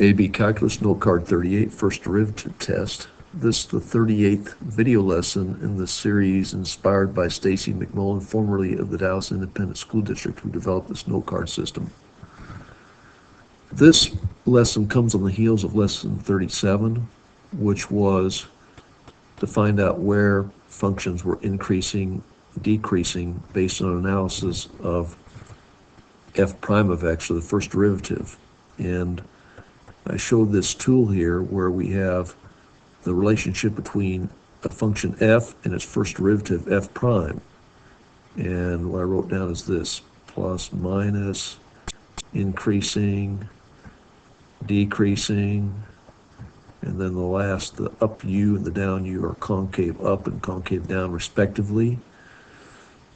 AB Calculus Note Card 38, First Derivative Test. This is the 38th video lesson in the series inspired by Stacy McMullen, formerly of the Dallas Independent School District, who developed this note card system. This lesson comes on the heels of lesson 37, which was to find out where functions were increasing, decreasing based on analysis of f prime of x, or the first derivative. And I showed this tool here where we have the relationship between a function f and its first derivative f prime. And what I wrote down is this: plus, minus, increasing, decreasing, and then the last, the up u and the down u, are concave up and concave down respectively.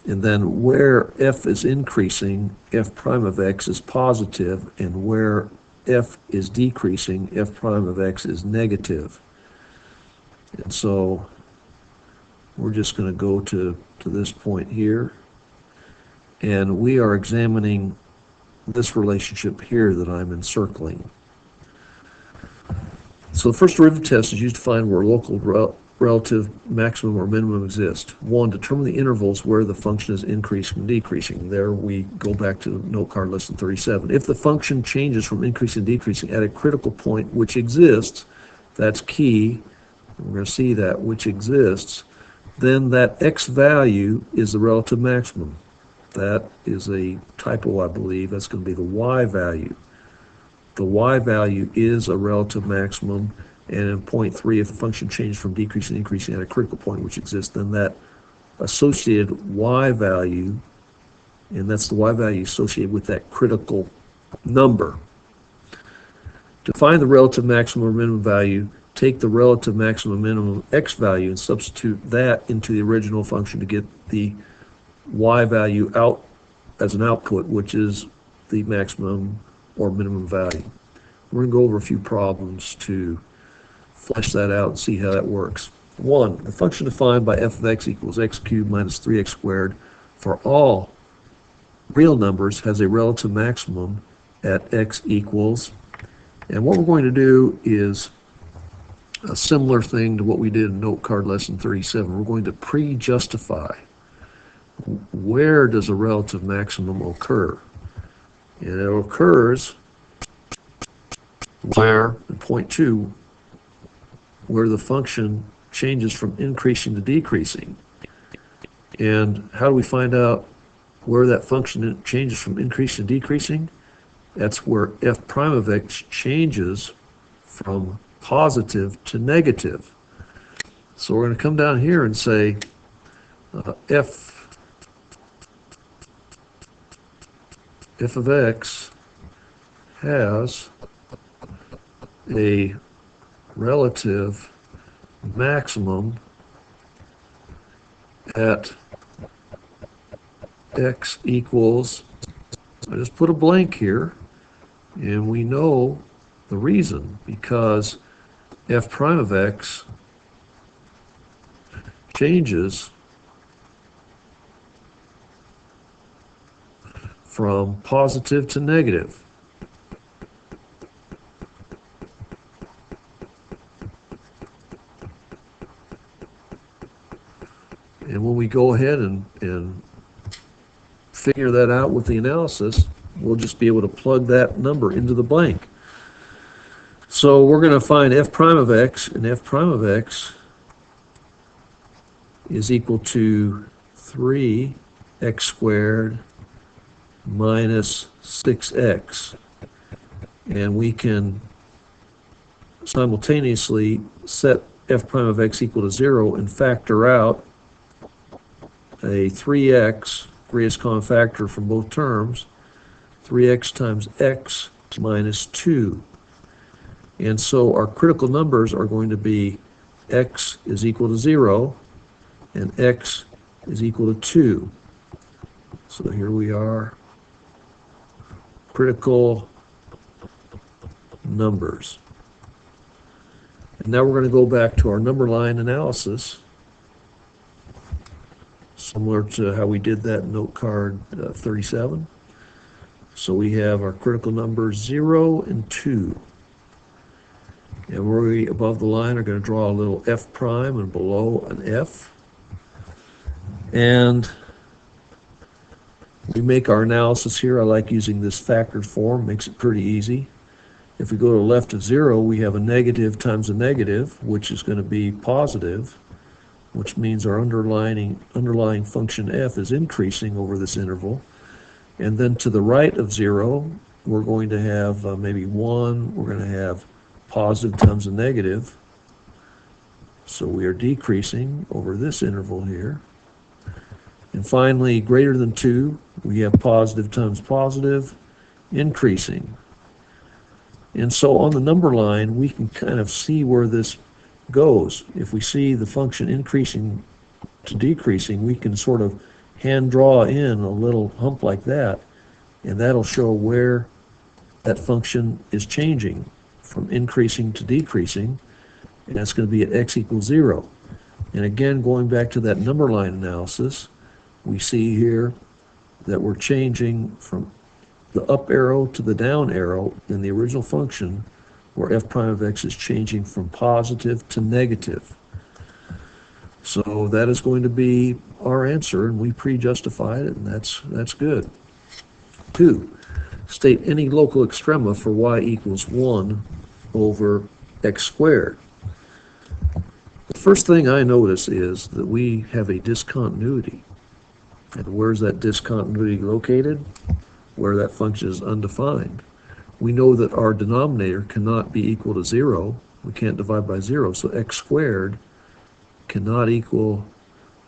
And then where f is increasing, f prime of x is positive, and where f is decreasing, f prime of x is negative. And so we're just going to go to this point here, and we are examining this relationship here that I'm encircling. So the first derivative test is used to find where local relative maximum or minimum exist. One, determine the intervals where the function is increasing and decreasing. There we go back to note card lesson 37. If the function changes from increasing and decreasing at a critical point which exists, that's key, we're going to see that, which exists, then that x value is the relative maximum. That is a typo, I believe. That's going to be the y value. The y value is a relative maximum. And in point 3, if the function changes from decreasing to increasing at a critical point which exists, then that associated y value, and that's the y value associated with that critical number. To find the relative maximum or minimum value, take the relative maximum minimum x value and substitute that into the original function to get the y value out as an output, which is the maximum or minimum value. We're going to go over a few problems to flesh that out and see how that works. 1, the function defined by f of x equals x cubed minus 3x squared for all real numbers has a relative maximum at x equals, and what we're going to do is a similar thing to what we did in note card lesson 37. We're going to pre-justify where does a relative maximum occur. And it occurs where, in point 2, where the function changes from increasing to decreasing. And how do we find out where that function changes from increasing to decreasing? That's where f prime of x changes from positive to negative. So we're going to come down here and say f of x has a relative maximum at x equals, I just put a blank here, and we know the reason, because f prime of x changes from positive to negative. And when we go ahead and figure that out with the analysis, we'll just be able to plug that number into the blank. So we're going to find f prime of x, and f prime of x is equal to 3x squared minus 6x. And we can simultaneously set f prime of x equal to 0 and factor out a 3x, greatest common factor from both terms, 3x times x minus 2. And so our critical numbers are going to be x is equal to 0 and x is equal to 2. So here we are, critical numbers. And now we're going to go back to our number line analysis, similar to how we did that in note card 37. So we have our critical numbers 0 and 2. And where we above the line are going to draw a little f prime and below an f. And we make our analysis here. I like using this factored form, makes it pretty easy. If we go to the left of 0, we have a negative times a negative, which is going to be positive, which means our underlying function f is increasing over this interval. And then to the right of 0, we're going to have maybe 1. We're going to have positive times a negative. So we are decreasing over this interval here. And finally, greater than 2, we have positive times positive, increasing. And so on the number line, we can kind of see where this goes. If we see the function increasing to decreasing, we can sort of hand draw in a little hump like that, and that'll show where that function is changing from increasing to decreasing, and that's going to be at x equals 0. And again, going back to that number line analysis, we see here that we're changing from the up arrow to the down arrow in the original function, where f prime of x is changing from positive to negative. So that is going to be our answer, and we pre-justified it, and that's good. 2, state any local extrema for y equals 1 over x squared. The first thing I notice is that we have a discontinuity. And where's that discontinuity located? Where that function is undefined. We know that our denominator cannot be equal to 0. We can't divide by 0, so x squared cannot equal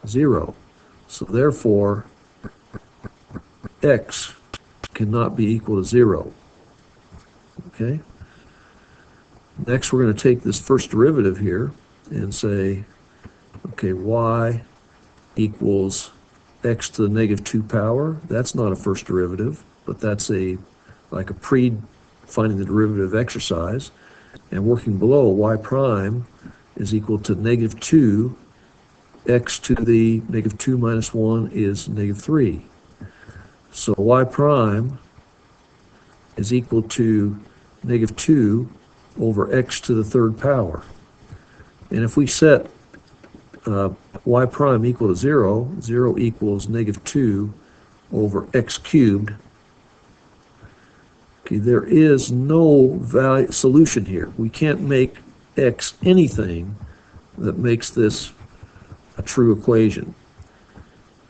0. So therefore, x cannot be equal to 0. Okay? Next, we're going to take this first derivative here and say, okay, y equals x to the negative 2 power. That's not a first derivative, but that's like a pre-finding the derivative exercise. And working below, y prime is equal to negative 2. X to the negative 2 minus 1 is negative 3. So y prime is equal to negative 2 over x to the third power. And if we set y prime equal to 0, 0 equals negative 2 over x cubed. Okay, there is no solution here. We can't make x anything that makes this a true equation.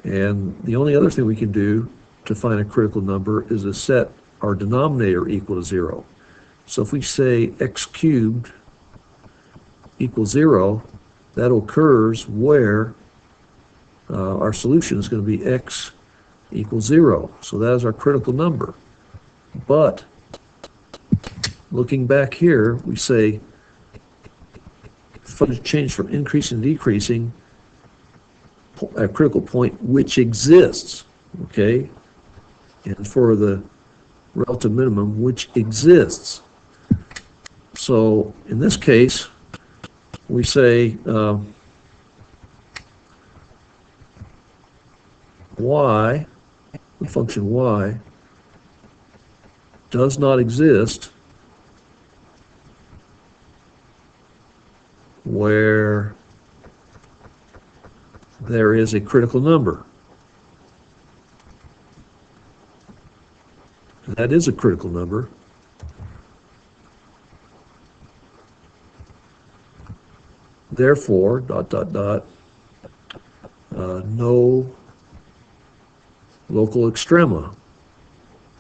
And the only other thing we can do to find a critical number is to set our denominator equal to 0. So if we say x cubed equals 0, that occurs where our solution is going to be x equals 0. So that is our critical number. But looking back here, we say function change from increasing to decreasing, a critical point which exists, okay? And for the relative minimum, which exists. So in this case, we say y, the function y, does not exist where there is a critical number. That is a critical number. Therefore, no local extrema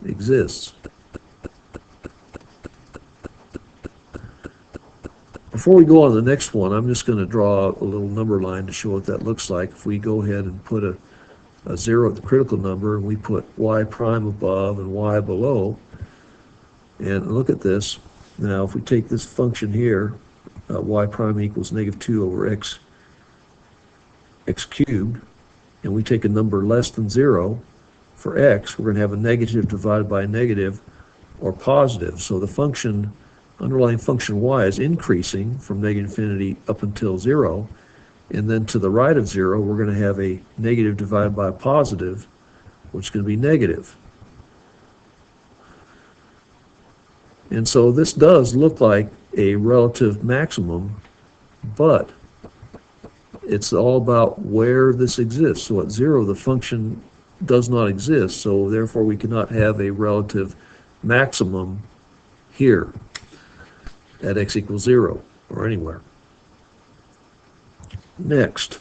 exists. Before we go on to the next one, I'm just going to draw a little number line to show what that looks like. If we go ahead and put a 0 at the critical number, and we put y prime above and y below, and look at this. Now, if we take this function here, y prime equals negative 2 over x cubed, and we take a number less than 0 for x, we're going to have a negative divided by a negative or positive. So the underlying function y is increasing from negative infinity up until 0, and then to the right of 0, we're going to have a negative divided by a positive, which is going to be negative. And so this does look like a relative maximum, but it's all about where this exists. So at 0, the function does not exist, so therefore we cannot have a relative maximum here at x equals 0 or anywhere. Next,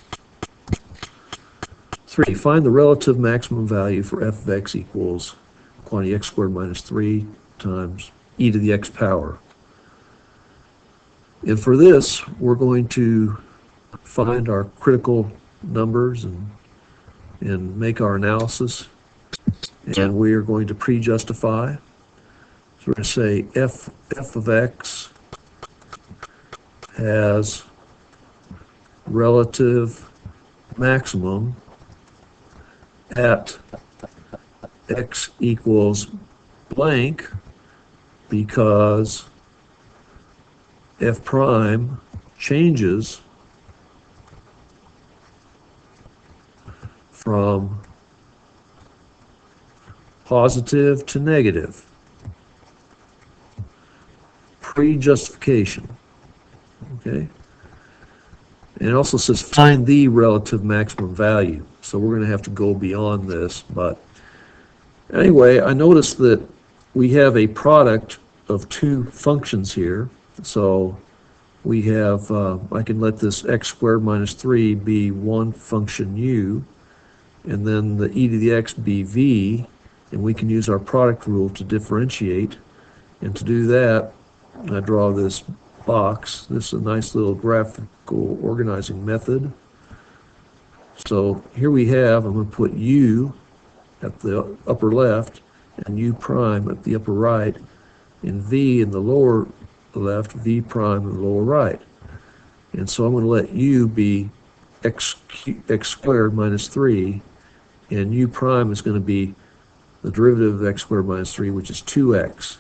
3, find the relative maximum value for f of x equals quantity x squared minus 3 times e to the x power. And for this, we're going to find our critical numbers and make our analysis. And we are going to pre-justify. So we're going to say f of x has relative maximum at x equals blank because f prime changes from positive to negative. Pre-justification. Okay? And it also says find the relative maximum value. So we're going to have to go beyond this. But anyway, I noticed that we have a product of two functions here. So we have, I can let this x squared minus 3 be one function u, and then the e to the x be v, and we can use our product rule to differentiate. And to do that, I draw this box. This is a nice little graphical organizing method. So here we have, I'm going to put u at the upper left and u prime at the upper right, and v in the lower left, v prime in the lower right. And so I'm going to let u be x squared minus 3, and u prime is going to be the derivative of x squared minus 3, which is 2x.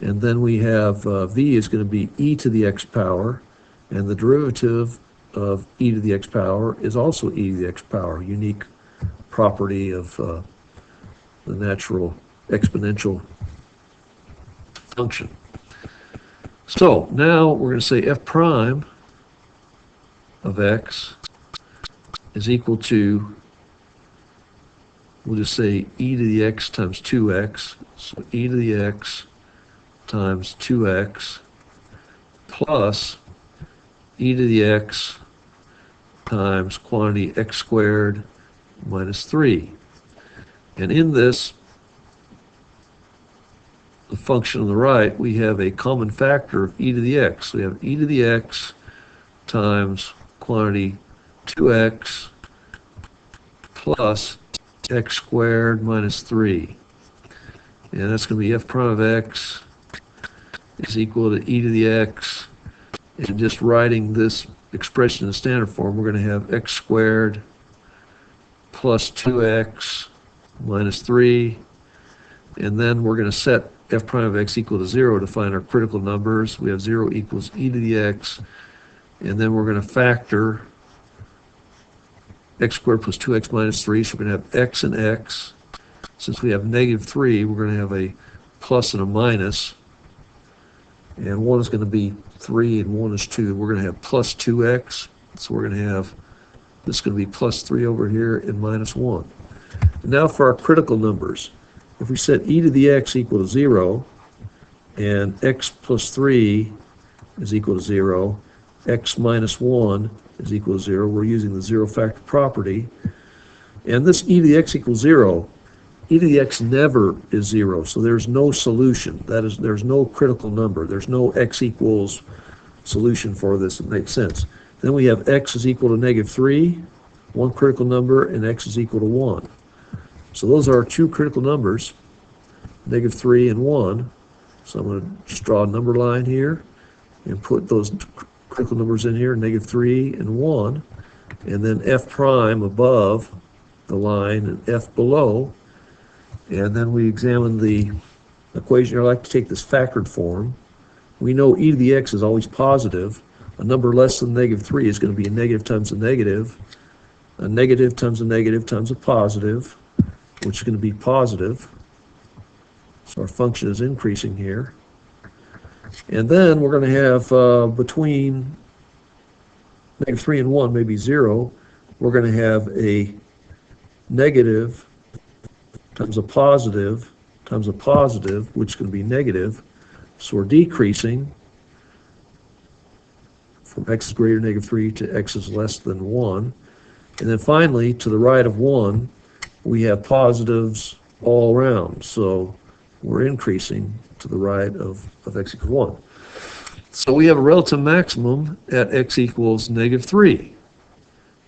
And then we have v is going to be e to the x power, and the derivative of e to the x power is also e to the x power, unique property of the natural exponential function. So now we're going to say f prime of x is equal to, we'll just say e to the x times 2x, so e to the x times 2x plus e to the x times quantity x squared minus 3. And in this, the function on the right, we have a common factor of e to the x. So we have e to the x times quantity 2x plus x squared minus 3. And that's going to be f prime of x is equal to e to the x. And just writing this expression in the standard form, we're going to have x squared plus 2x minus 3. And then we're going to set f prime of x equal to 0 to find our critical numbers. We have 0 equals e to the x. And then we're going to factor x squared plus 2x minus 3. So we're going to have x and x. Since we have negative 3, we're going to have a plus and a minus. And 1 is going to be 3 and 1 is 2. We're going to have plus 2x. So we're going to have, this is going to be plus 3 over here and minus 1. And now for our critical numbers. If we set e to the x equal to 0, and x plus 3 is equal to 0, x minus 1 is equal to 0, we're using the zero factor property. And this e to the x equals 0, e to the x never is 0, so there's no solution. That is, there's no critical number. There's no x equals solution for this that makes sense. Then we have x is equal to negative 3, one critical number, and x is equal to 1. So those are our two critical numbers, negative 3 and 1. So I'm going to just draw a number line here and put those critical numbers in here, negative 3 and 1, and then f prime above the line and f below. And then we examine the equation. I like to take this factored form. We know e to the x is always positive. A number less than negative 3 is going to be a negative times a negative times a negative times a positive, which is going to be positive. So our function is increasing here. And then we're going to have between -3 and 1, maybe 0, we're going to have a negative times a positive times a positive, which is going to be negative. So we're decreasing from x is greater than -3 to x is less than 1. And then finally, to the right of 1, we have positives all around. So we're increasing to the right of x equals 1. So we have a relative maximum at x equals -3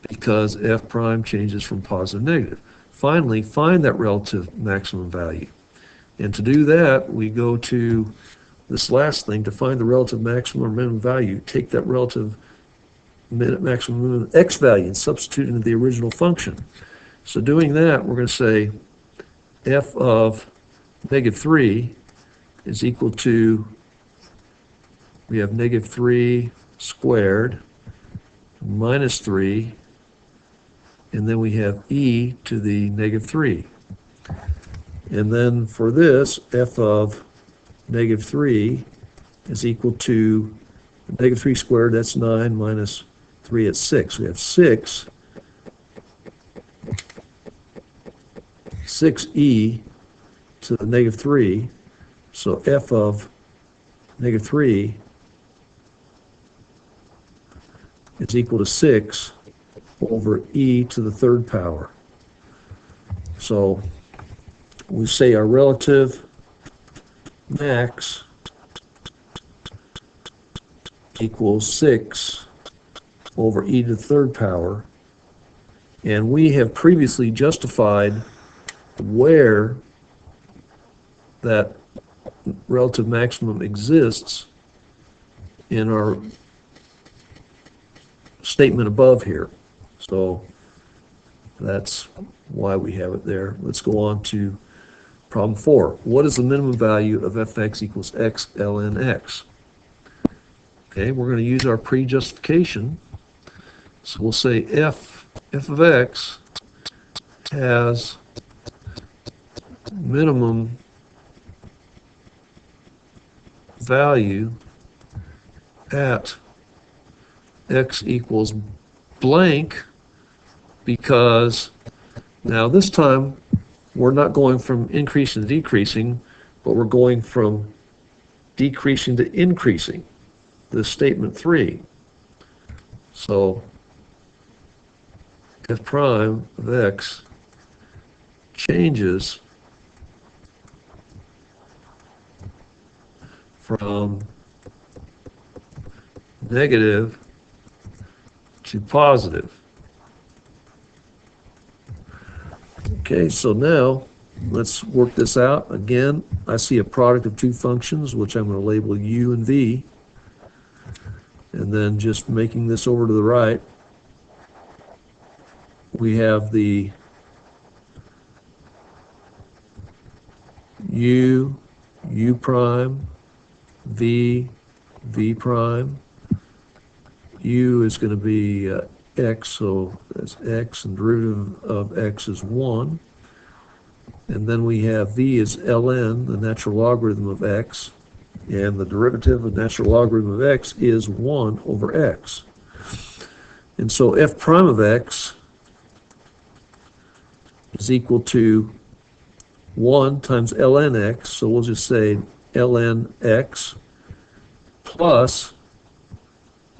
because f prime changes from positive to negative. Finally, find that relative maximum value. And to do that, we go to this last thing. To find the relative maximum or minimum value, take that relative maximum minimum x value and substitute it into the original function. So doing that, we're going to say f of -3 is equal to, we have -3 squared minus 3, and then we have e to the -3. And then for this, f of -3 is equal to -3 squared, that's 9, minus 3, it's 6. We have 6e to the -3. So f of -3 is equal to 6 over e to the 3rd power. So we say our relative max equals 6 over e to the 3rd power. And we have previously justified where that relative maximum exists in our statement above here. So that's why we have it there. Let's go on to problem 4. What is the minimum value of fx equals x ln x? Okay, we're going to use our pre-justification. So we'll say f of x has minimum value at x equals blank, because now this time we're not going from increasing to decreasing, but we're going from decreasing to increasing. This statement 3. So f prime of x changes from negative to positive. Okay, so now let's work this out. Again, I see a product of two functions, which I'm going to label u and v. And then just making this over to the right, we have the u prime, v prime. U is going to be x, so that's x, and derivative of x is 1. And then we have v is ln, the natural logarithm of x, and the derivative of natural logarithm of x is 1 over x. And so f prime of x is equal to 1 times ln x, so we'll just say ln x plus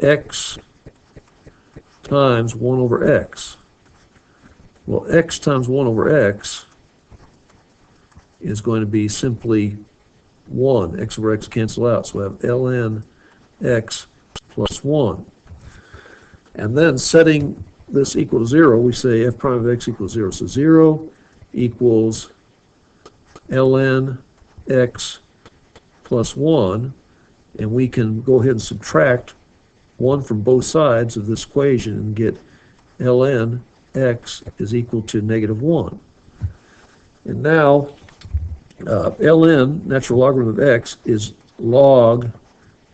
x times 1 over x. Well, x times 1 over x is going to be simply 1. X over x cancel out, so we have ln x plus 1. And then setting this equal to 0, we say f prime of x equals 0. So 0 equals ln x plus 1, and we can go ahead and subtract 1 from both sides of this equation and get ln x is equal to -1. And now ln, natural logarithm of x, is log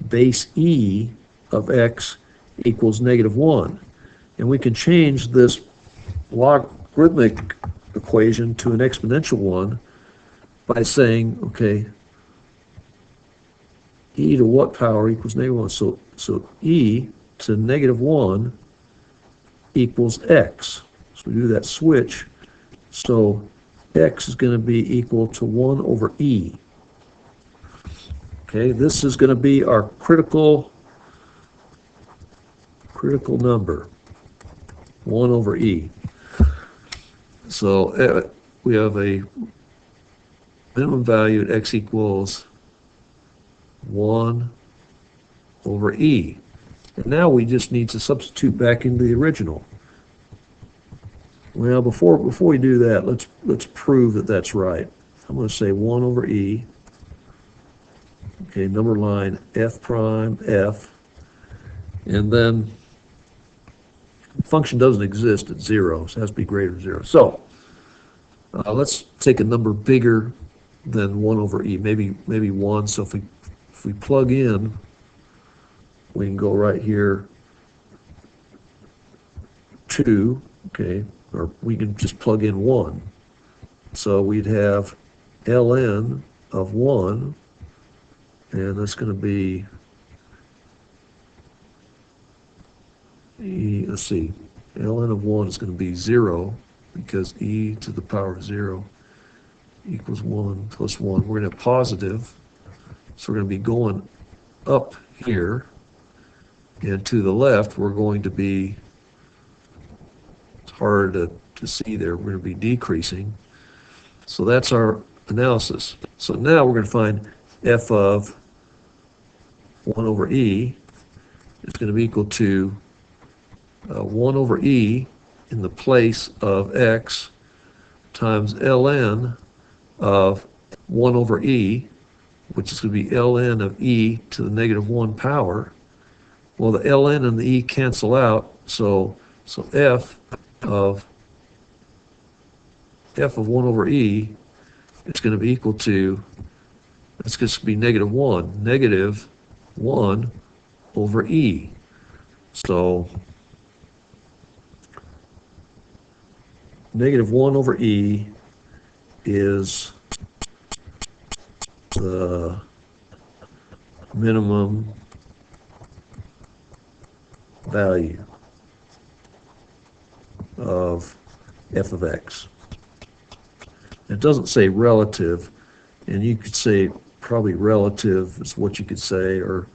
base e of x equals -1. And we can change this logarithmic equation to an exponential one by saying, okay, e to what power equals -1? So e to -1 equals x. So we do that switch. So x is going to be equal to 1 over e. Okay, this is going to be our critical number, 1 over e. So we have a minimum value at x equals 1 over e. And now we just need to substitute back into the original. Well, before we do that, let's prove that that's right. I'm going to say 1 over e. Okay, number line f prime f. And then the function doesn't exist at 0, so it has to be greater than 0. So let's take a number bigger than 1 over e, maybe 1. So if we plug in, we can go right here, 2, okay, or we can just plug in 1. So we'd have ln of 1, and that's going to be, let's see, ln of 1 is going to be 0, because e to the power of 0 equals 1 plus 1. We're going to have positive, so we're going to be going up here, and to the left we're going to be, it's hard to see there, we're going to be decreasing. So that's our analysis. So now we're going to find f of 1 over e is going to be equal to 1 over e in the place of x times ln of 1 over e, which is going to be ln of e to the -1 power. Well, the ln and the e cancel out, so f of 1 over e is going to be equal to, it's going to be -1, -1 over e. So -1 over e is the minimum value of f of x. It doesn't say relative, and you could say probably relative is what you could say, or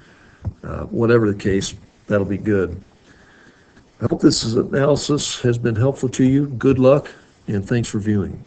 whatever the case, that'll be good. I hope this analysis has been helpful to you. Good luck, and thanks for viewing.